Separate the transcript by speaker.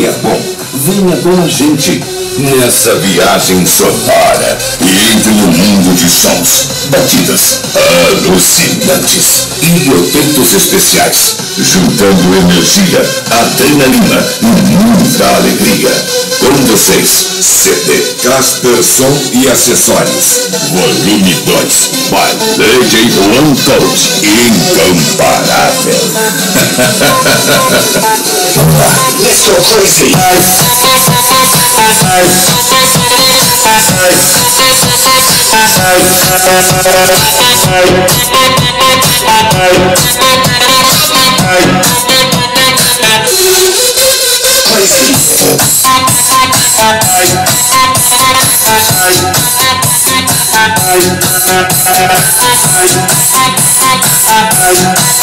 Speaker 1: que é bom, venha com a gente nessa viagem sonora e entre no mundo de sons, batidas alucinantes e efeitos especiais, juntando energia, adrenalina e muita alegria. Com vocês, CD Casper Som e Acessórios, volume 2, by DJ Juan Coach, incomparável. Vamos lá, let's go crazy. Crazy.